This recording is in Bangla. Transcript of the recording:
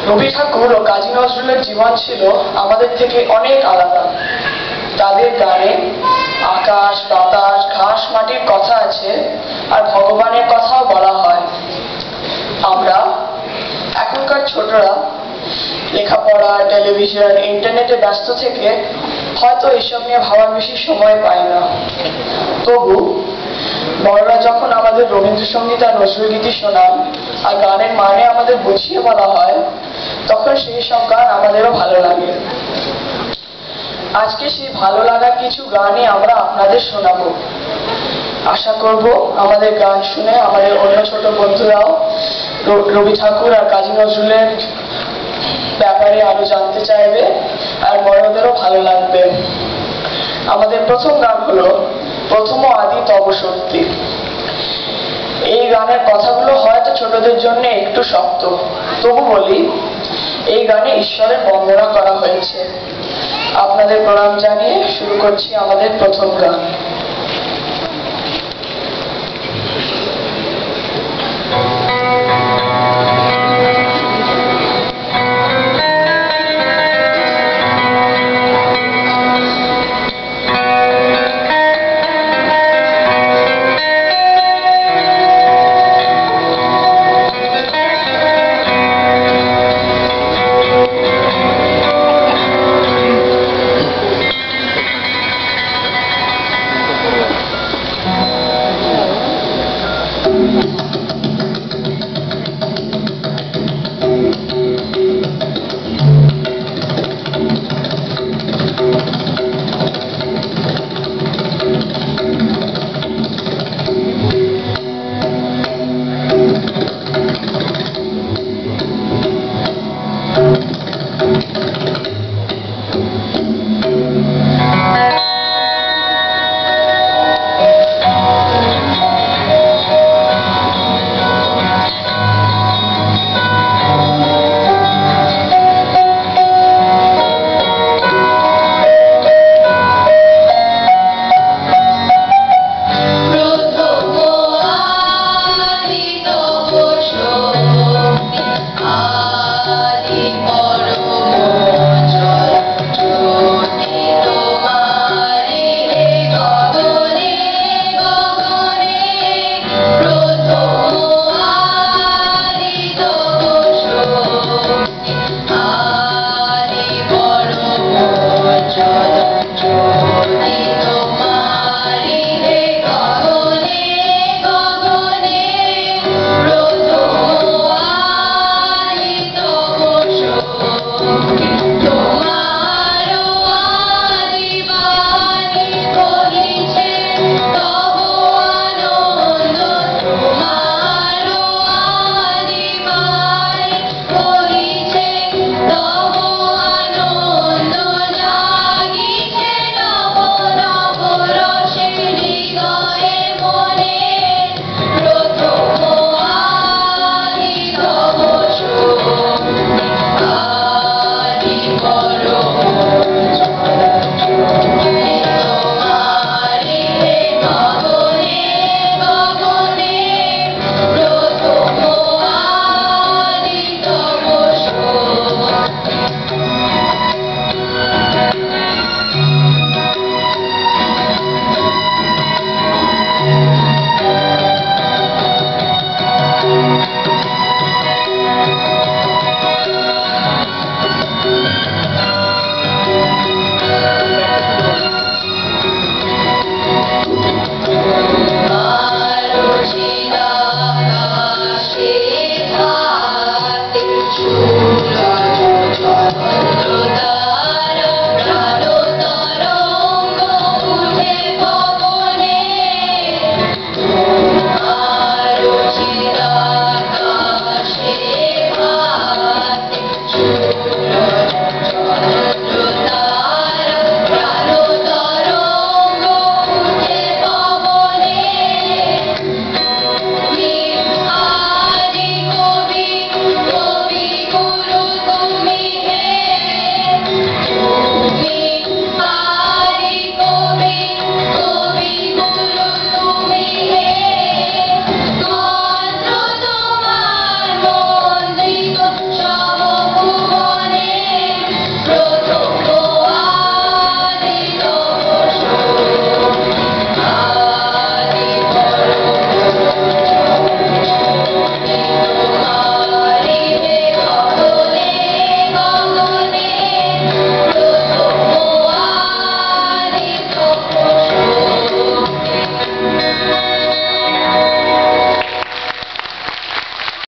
রবি ঠাকুর ও কাজী নজরুলের জীবন ছিল আমাদের থেকে অনেক আলাদা। তাদের গানে আকাশ বাতাস ঘাস মাটির কথা আছে, আর ভগবানের কথাও বলা হয়। আমরা এখনকার ছোটরা লেখাপড়া, টেলিভিশন, ইন্টারনেটে ব্যস্ত থেকে হয়তো এসব নিয়ে ভাবার বেশি সময় পাই না। তবু বড়রা যখন আমাদের রবীন্দ্রসঙ্গীত আর নজরুলগীতি শোনান আর গানের মানে আমাদের বুঝিয়ে বলা হয়, তখন সেই সব গান আমাদেরও ভালো লাগে। আজকে সেই ভালো লাগার কিছু গানই আমরা আপনাদের শোনাবো। আশা করব আমাদের গান শুনে আমাদের অন্য ছোট বন্ধুরাও রবি ঠাকুর আর কাজী নজরুলের ব্যাপারে আরো জানতে চাইবে, আর বড়দেরও ভালো লাগবে। আমাদের প্রথম গান হলো প্রথম আদি তব শক্তি। এই গানের কথাগুলো হয়তো ছোটদের জন্য একটু শক্ত, তবু বলি, এই গানে ঈশ্বরের বন্দনা করা হয়েছে। আপনাদের প্রণাম জানিয়ে শুরু করছি আমাদের প্রথম গান।